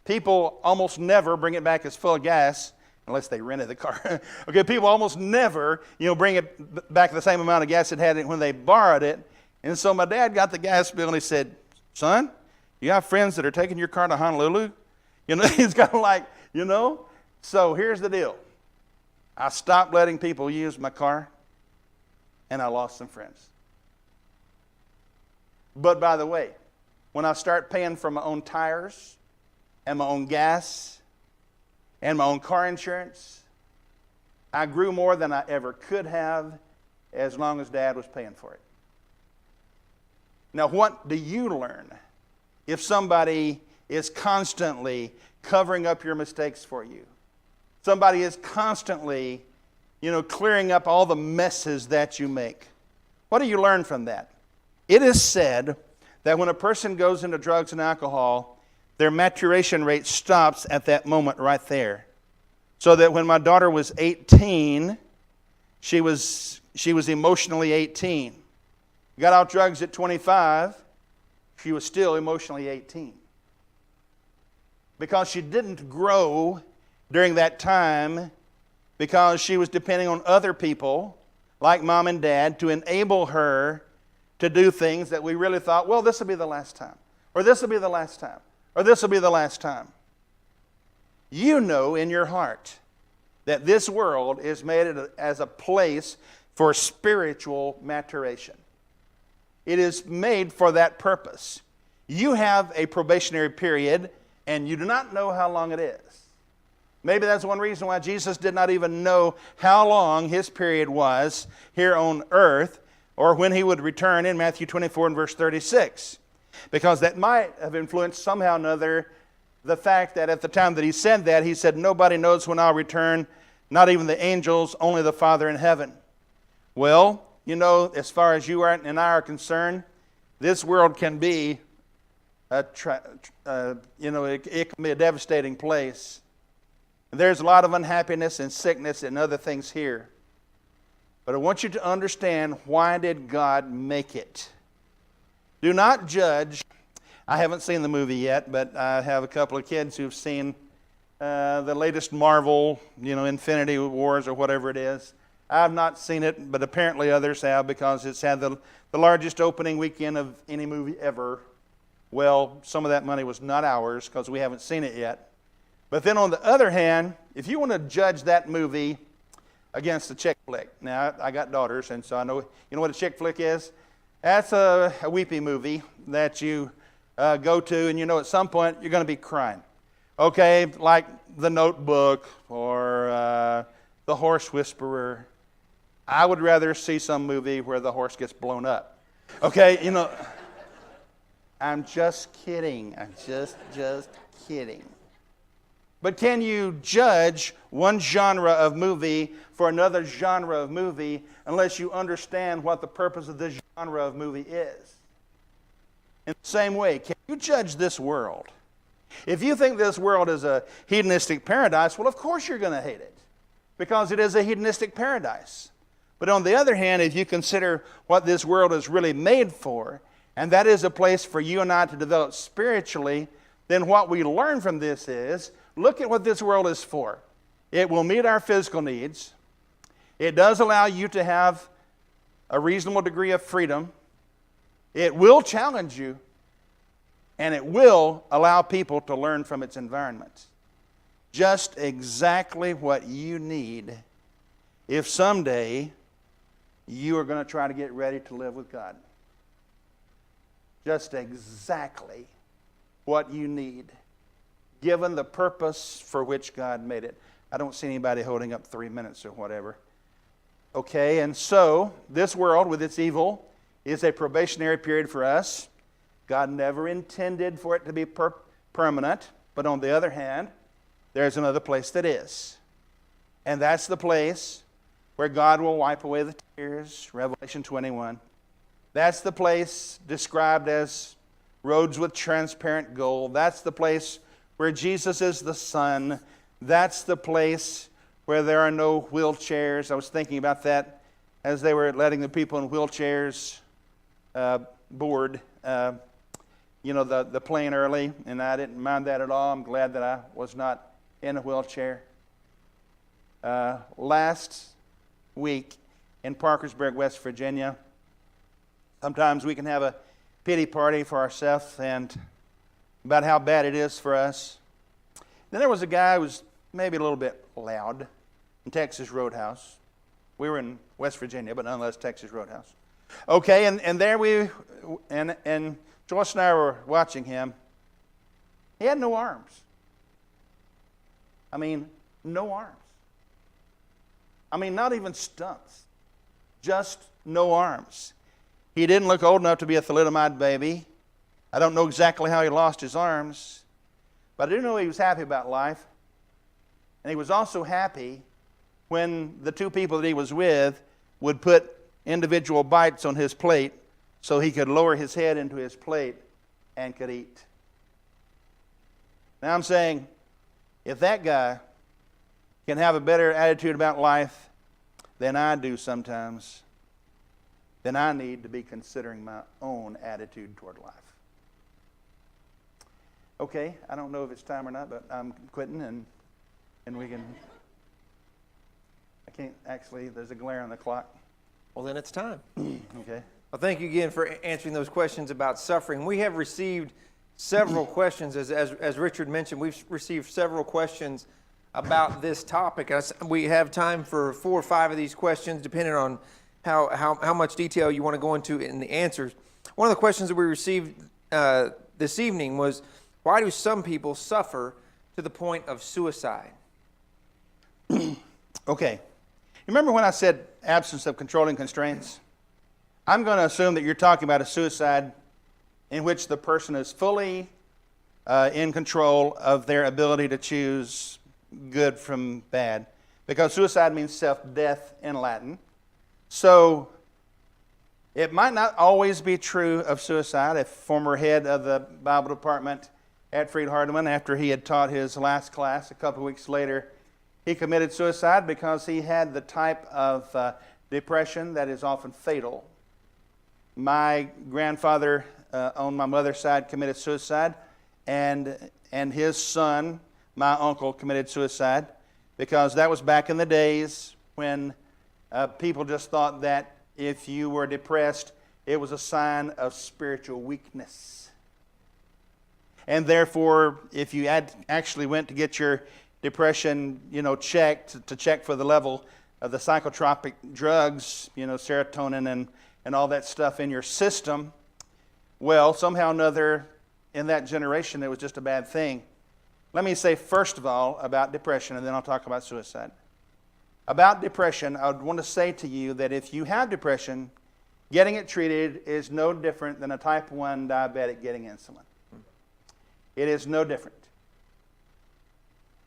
people almost never bring it back as full of gas unless they rented the car. Okay, people almost never, bring it back the same amount of gas it had when they borrowed it. And so my dad got the gas bill and he said, son, you have friends that are taking your car to Honolulu? He's kind of like, So here's the deal. I stopped letting people use my car and I lost some friends. But by the way, when I start paying for my own tires and my own gas and my own car insurance, I grew more than I ever could have as long as Dad was paying for it. Now, what do you learn if somebody is constantly covering up your mistakes for you? Somebody is constantly, clearing up all the messes that you make. What do you learn from that? It is said that when a person goes into drugs and alcohol, their maturation rate stops at that moment right there. So that when my daughter was 18, she was emotionally 18. Got out drugs at 25, she was still emotionally 18. Because she didn't grow during that time because she was depending on other people like mom and dad to enable her to do things that we really thought, well, this will be the last time, or this will be the last time, or this will be the last time. You know in your heart that this world is made as a place for spiritual maturation. It is made for that purpose. You have a probationary period, and you do not know how long it is. Maybe that's one reason why Jesus did not even know how long his period was here on earth, or when he would return in Matthew 24 and verse 36. Because that might have influenced somehow or another the fact that at the time that he said, nobody knows when I'll return, not even the angels, only the Father in heaven. Well, as far as you and I are concerned, this world can be it can be a devastating place. There's a lot of unhappiness and sickness and other things here. But I want you to understand, why did God make it? Do not judge. I haven't seen the movie yet, but I have a couple of kids who've seen the latest Marvel, Infinity Wars or whatever it is. I've not seen it, but apparently others have because it's had the largest opening weekend of any movie ever. Well, some of that money was not ours because we haven't seen it yet. But then on the other hand, if you want to judge that movie against a chick flick. Now, I got daughters, and so I know, what a chick flick is? That's a weepy movie that you go to, and at some point you're going to be crying. Okay, like The Notebook or The Horse Whisperer. I would rather see some movie where the horse gets blown up. Okay, I'm just kidding. I'm just kidding. But can you judge one genre of movie for another genre of movie unless you understand what the purpose of this genre of movie is? In the same way, can you judge this world? If you think this world is a hedonistic paradise, well, of course you're going to hate it because it is a hedonistic paradise. But on the other hand, if you consider what this world is really made for, and that is a place for you and I to develop spiritually, then what we learn from this is, look at what this world is for. It will meet our physical needs. It does allow you to have a reasonable degree of freedom. It will challenge you, and it will allow people to learn from its environment. Just exactly what you need if someday you are going to try to get ready to live with God. Just exactly what you need, given the purpose for which God made it. I don't see anybody holding up 3 minutes or whatever. Okay, and so this world with its evil is a probationary period for us. God never intended for it to be permanent, but on the other hand, there's another place that is. And that's the place where God will wipe away the tears, Revelation 21. That's the place described as roads with transparent gold. That's the place where Jesus is the Son. That's the place where there are no wheelchairs. I was thinking about that as they were letting the people in wheelchairs board the plane early, and I didn't mind that at all. I'm glad that I was not in a wheelchair. Last week in Parkersburg, West Virginia, sometimes we can have a pity party for ourselves and about how bad it is for us. Then there was a guy who was maybe a little bit loud in Texas Roadhouse. We were in West Virginia, but nonetheless Texas Roadhouse. Okay, and there and Joyce and I were watching him. He had no arms. I mean, no arms. I mean, not even stumps. Just no arms. He didn't look old enough to be a thalidomide baby. I don't know exactly how he lost his arms, but I do know he was happy about life. And he was also happy when the two people that he was with would put individual bites on his plate so he could lower his head into his plate and could eat. Now I'm saying, if that guy can have a better attitude about life than I do sometimes, then I need to be considering my own attitude toward life. Okay, I don't know if it's time or not, but I'm quitting and we can... I can't actually, there's a glare on the clock. Well, then it's time. Okay. Well, thank you again for answering those questions about suffering. We have received several questions. As Richard mentioned, we've received several questions about this topic. We have time for 4 or 5 of these questions, depending on how much detail you want to go into in the answers. One of the questions that we received this evening was, why do some people suffer to the point of suicide? Okay. Remember when I said absence of controlling constraints? I'm going to assume that you're talking about a suicide in which the person is fully in control of their ability to choose good from bad. Because suicide means self-death in Latin. So it might not always be true of suicide. A former head of the Bible department at Freed-Hardeman, after he had taught his last class, a couple of weeks later, he committed suicide because he had the type of depression that is often fatal. My grandfather on my mother's side committed suicide, and his son, my uncle, committed suicide because that was back in the days when people just thought that if you were depressed, it was a sign of spiritual weakness. And therefore, if you actually went to get your depression, checked, to check for the level of the psychotropic drugs, serotonin and all that stuff in your system, well, somehow or another, in that generation, it was just a bad thing. Let me say, first of all, about depression, and then I'll talk about suicide. About depression, I would want to say to you that if you have depression, getting it treated is no different than a type 1 diabetic getting insulin. It is no different.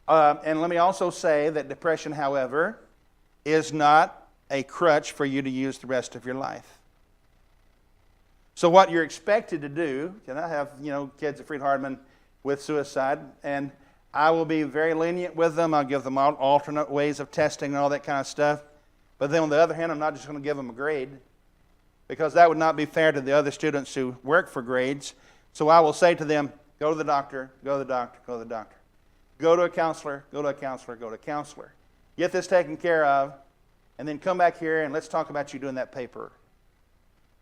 And let me also say that depression, however, is not a crutch for you to use the rest of your life. So what you're expected to do, and I have, kids at Freed-Hardeman with suicide, and I will be very lenient with them. I'll give them alternate ways of testing and all that kind of stuff. But then on the other hand, I'm not just going to give them a grade, because that would not be fair to the other students who work for grades. So I will say to them, Go to the doctor, go to the doctor, go to the doctor. Go to a counselor, go to a counselor, go to a counselor. Get this taken care of, and then come back here and let's talk about you doing that paper.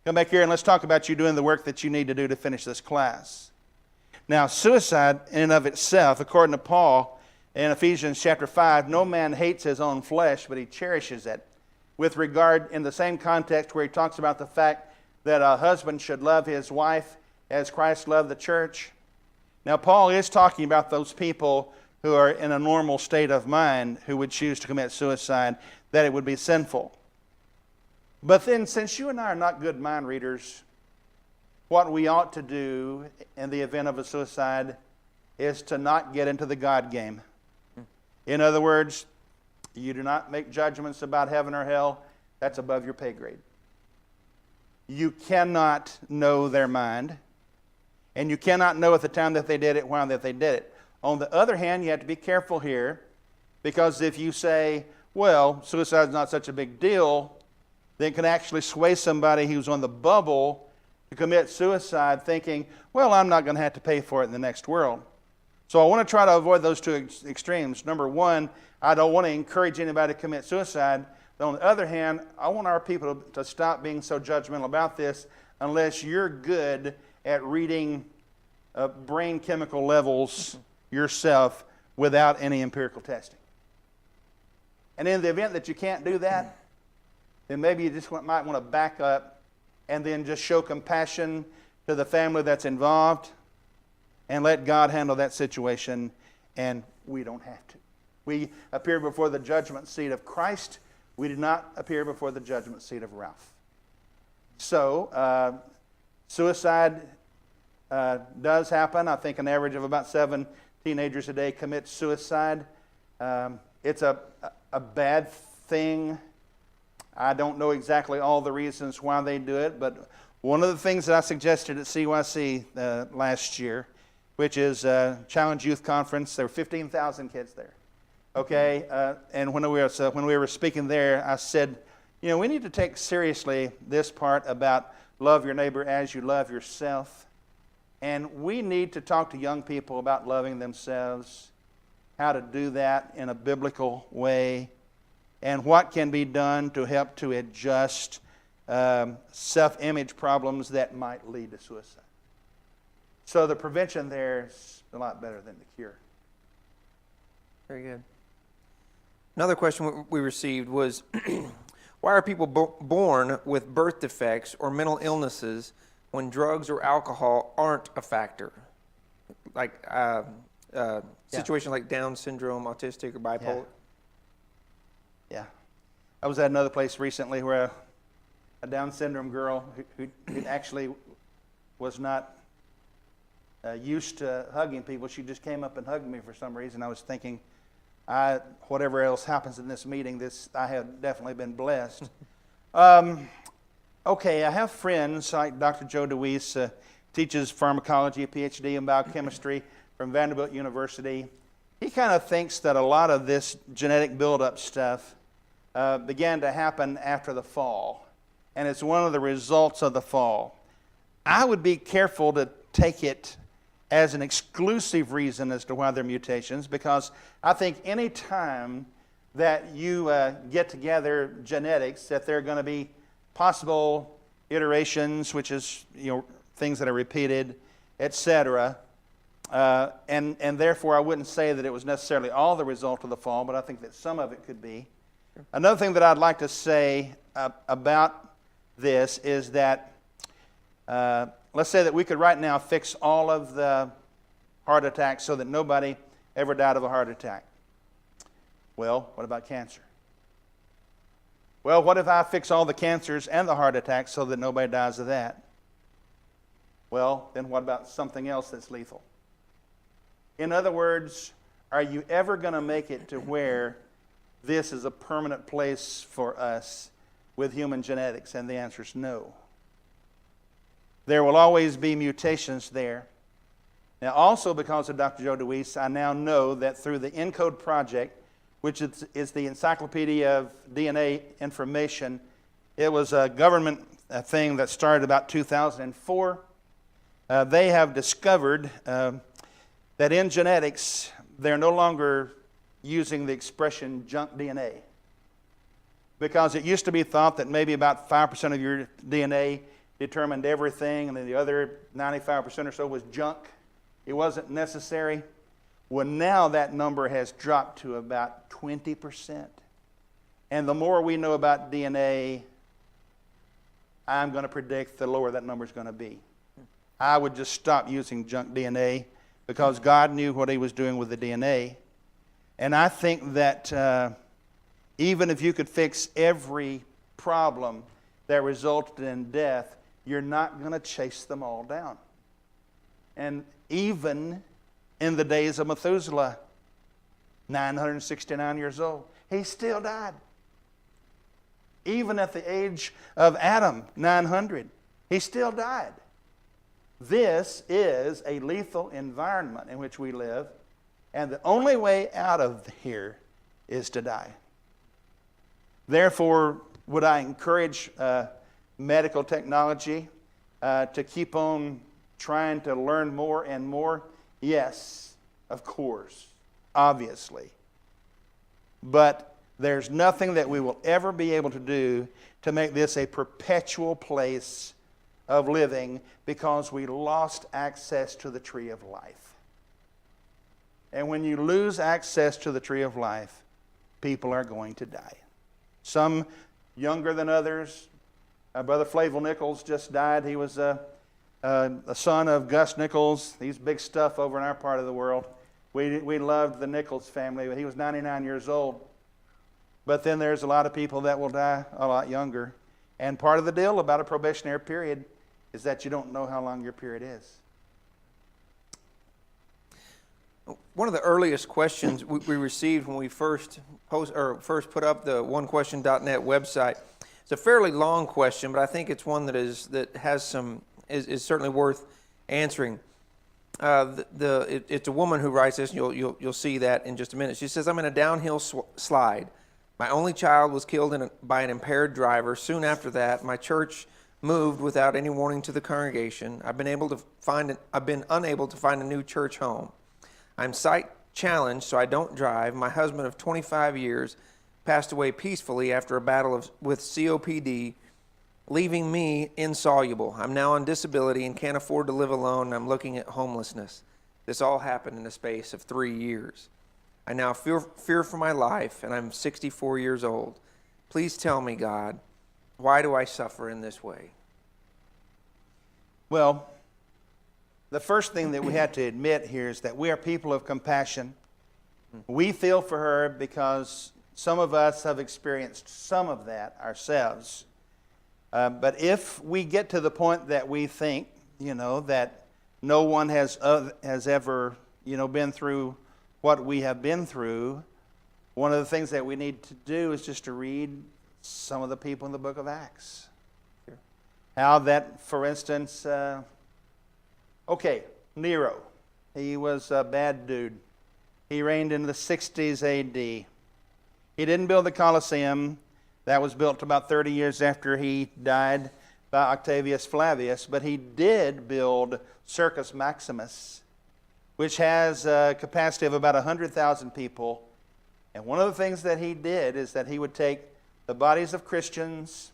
Come back here and let's talk about you doing the work that you need to do to finish this class. Now, suicide in and of itself, according to Paul in Ephesians chapter 5, no man hates his own flesh, but he cherishes it. With regard, in the same context where he talks about the fact that a husband should love his wife as Christ loved the church. Now, Paul is talking about those people who are in a normal state of mind who would choose to commit suicide, that it would be sinful. But then, since you and I are not good mind readers, what we ought to do in the event of a suicide is to not get into the God game. In other words, you do not make judgments about heaven or hell. That's above your pay grade. You cannot know their mind, and you cannot know at the time that they did it, why that they did it. On the other hand, you have to be careful here, because if you say, well, suicide is not such a big deal, then it can actually sway somebody who's on the bubble to commit suicide thinking, well, I'm not going to have to pay for it in the next world. So I want to try to avoid those two extremes. Number one, I don't want to encourage anybody to commit suicide. But on the other hand, I want our people to stop being so judgmental about this unless you're good at reading brain chemical levels yourself without any empirical testing. And in the event that you can't do that, then maybe you just might want to back up and then just show compassion to the family that's involved and let God handle that situation, and we don't have to. We appear before the judgment seat of Christ. We do not appear before the judgment seat of Ralph. So, suicide does happen. I think an average of about 7 teenagers a day commit suicide. It's a bad thing. I don't know exactly all the reasons why they do it, but one of the things that I suggested at CYC last year, which is Challenge Youth Conference, there were 15,000 kids there. Okay, and when we were speaking there, I said, you know, we need to take seriously this part about love your neighbor as you love yourself. And we need to talk to young people about loving themselves, how to do that in a biblical way, and what can be done to help to adjust self-image problems that might lead to suicide. So the prevention there is a lot better than the cure. Very good. Another question we received was, why are people born with birth defects or mental illnesses when drugs or alcohol aren't a factor? Like situation like Down syndrome, autistic, or bipolar? Yeah. I was at another place recently where a Down syndrome girl who actually was not used to hugging people, she just came up and hugged me for some reason. I was thinking, whatever else happens in this meeting, I have definitely been blessed. Okay, I have friends like Dr. Joe DeWeese, teaches pharmacology, a PhD in biochemistry from Vanderbilt University. He kind of thinks that a lot of this genetic buildup stuff began to happen after the fall, and it's one of the results of the fall. I would be careful to take it as an exclusive reason as to why they're mutations, because I think any time that you get together genetics, that there are going to be possible iterations, which is, you know, things that are repeated, etc. And therefore I wouldn't say that it was necessarily all the result of the fall, but I think that some of it could be. Sure. Another thing that I'd like to say about this is that let's say that we could right now fix all of the heart attacks so that nobody ever died of a heart attack. Well, what about cancer? Well, what if I fix all the cancers and the heart attacks so that nobody dies of that? Well, then what about something else that's lethal? In other words, are you ever going to make it to where this is a permanent place for us with human genetics? And the answer is no. There will always be mutations there. Now, also because of Dr. Joe DeWeese, I now know that through the ENCODE project, which is the Encyclopedia of DNA Information, it was a government thing that started about 2004. They have discovered that in genetics, they're no longer using the expression junk DNA. Because it used to be thought that maybe about 5% of your DNA determined everything, and then the other 95% or so was junk. It wasn't necessary. Well, now that number has dropped to about 20%. And the more we know about DNA, I'm going to predict the lower that number is going to be. I would just stop using junk DNA because God knew what He was doing with the DNA. And I think that even if you could fix every problem that resulted in death, you're not going to chase them all down. And even in the days of Methuselah, 969 years old, he still died. Even at the age of Adam, 900, he still died. This is a lethal environment in which we live, and the only way out of here is to die. Therefore, would I encourage medical technology to keep on trying to learn more and more? Yes, of course, obviously. But there's nothing that we will ever be able to do to make this a perpetual place of living because we lost access to the tree of life. And when you lose access to the tree of life, people are going to die. Some younger than others. Brother Flavel Nichols just died. He was a son of Gus Nichols. He's big stuff over in our part of the world. We loved the Nichols family. He was 99 years old. But then there's a lot of people that will die a lot younger. And part of the deal about a probationary period is that you don't know how long your period is. One of the earliest questions we received when we first put up the onequestion.net website, it's a fairly long question, but I think it's one that is certainly worth answering. It's a woman who writes this, and you'll see that in just a minute. She says, "I'm in a downhill slide. My only child was killed by an impaired driver. Soon after that, my church moved without any warning to the congregation. I've been unable to find a new church home. I'm sight challenged, so I don't drive. My husband of 25 years passed away peacefully after a battle with COPD, leaving me insoluble. I'm now on disability and can't afford to live alone, and I'm looking at homelessness. This all happened in the space of 3 years. I now fear for my life, and I'm 64 years old. Please tell me, God, why do I suffer in this way?" Well, the first thing that we have to admit here is that we are people of compassion. We feel for her because some of us have experienced some of that ourselves. But if we get to the point that we think, that no one has ever, been through what we have been through, one of the things that we need to do is just to read some of the people in the book of Acts. Sure. How that, for instance, Nero, he was a bad dude. He reigned in the 60s A.D. He didn't build the Colosseum. That was built about 30 years after he died by Octavius Flavius. But he did build Circus Maximus, which has a capacity of about 100,000 people. And one of the things that he did is that he would take the bodies of Christians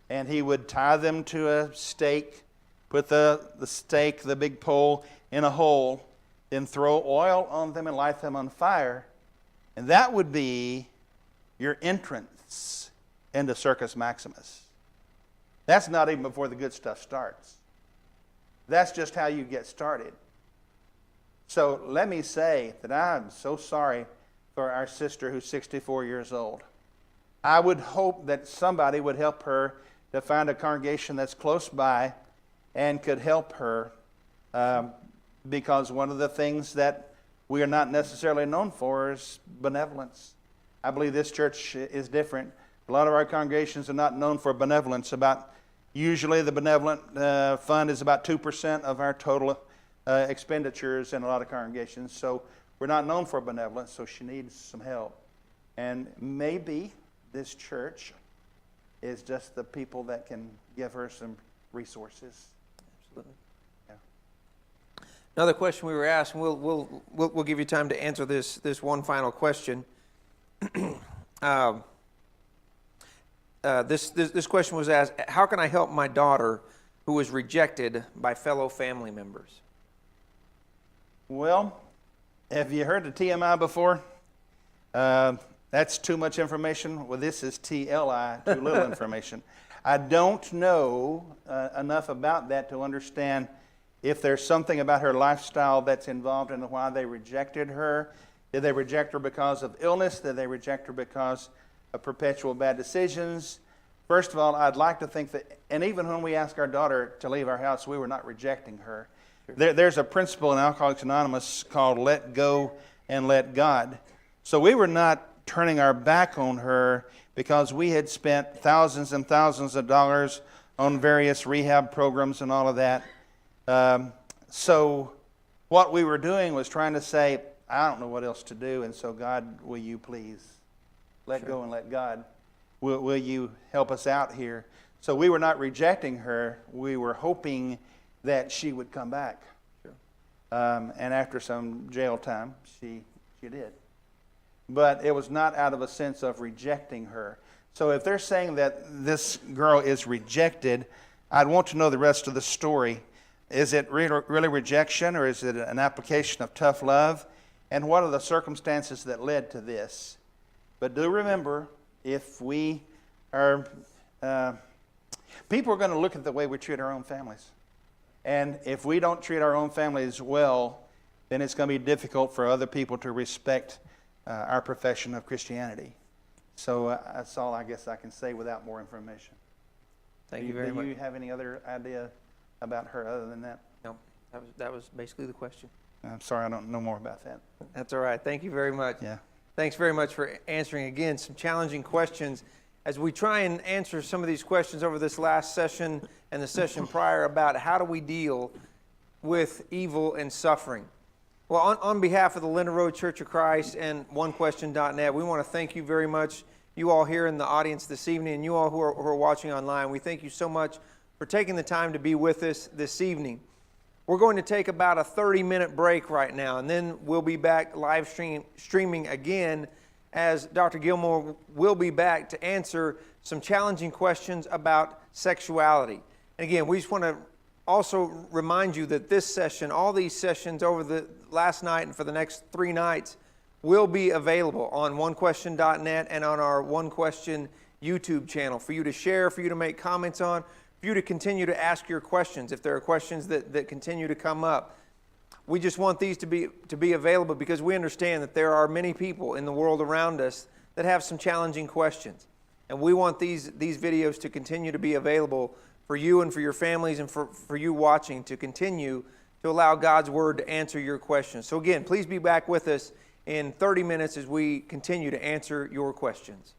and he would tie them to a stake, put the stake, the big pole, in a hole, then throw oil on them and light them on fire. And that would be your entrance into Circus Maximus. That's not even before the good stuff starts. That's just how you get started. So let me say that I'm so sorry for our sister who's 64 years old. I would hope that somebody would help her to find a congregation that's close by and could help her, because one of the things that we are not necessarily known for is benevolence. I believe this church is different. A lot of our congregations are not known for benevolence. Usually the benevolent fund is about 2% of our total expenditures in a lot of congregations. So we're not known for benevolence, so she needs some help. And maybe this church is just the people that can give her some resources. Absolutely. Yeah. Another question we were asked, and we'll give you time to answer this one final question. This question was asked: how can I help my daughter who was rejected by fellow family members? Well, have you heard of TMI before? That's too much information. Well, this is TLI, too little information. I don't know enough about that to understand if there's something about her lifestyle that's involved in why they rejected her. Did they reject her because of illness? Did they reject her because of perpetual bad decisions? First of all, I'd like to think that, and even when we asked our daughter to leave our house, we were not rejecting her. There's a principle in Alcoholics Anonymous called let go and let God. So we were not turning our back on her because we had spent thousands and thousands of dollars on various rehab programs and all of that. So what we were doing was trying to say, I don't know what else to do, and so God, will you please let go and let God? Will you help us out here? So we were not rejecting her. We were hoping that she would come back. Sure. And after some jail time, she did. But it was not out of a sense of rejecting her. So if they're saying that this girl is rejected, I'd want to know the rest of the story. Is it really rejection, or is it an application of tough love? And what are the circumstances that led to this? But do remember, if we are, people are going to look at the way we treat our own families. And if we don't treat our own families well, then it's going to be difficult for other people to respect our profession of Christianity. So that's all I guess I can say without more information. Thank you very much. Do you have any other idea about her other than that? No, that was basically the question. I'm sorry, I don't know more about that. That's all right. Thank you very much. Yeah. Thanks very much for answering, again, some challenging questions. As we try and answer some of these questions over this last session and the session prior about how do we deal with evil and suffering. Well, on behalf of the Linder Road Church of Christ and OneQuestion.net, we want to thank you very much, you all here in the audience this evening, and you all who are watching online. We thank you so much for taking the time to be with us this evening. We're going to take about a 30-minute break right now, and then we'll be back live streaming again as Dr. Gilmore will be back to answer some challenging questions about sexuality. And again, we just want to also remind you that this session, all these sessions over the last night and for the next 3 nights will be available on OneQuestion.net and on our One Question YouTube channel for you to share, for you to make comments on, for you to continue to ask your questions if there are questions that continue to come up. We just want these to be available because we understand that there are many people in the world around us that have some challenging questions. And we want these videos to continue to be available for you and for your families and for you watching to continue to allow God's Word to answer your questions. So again, please be back with us in 30 minutes as we continue to answer your questions.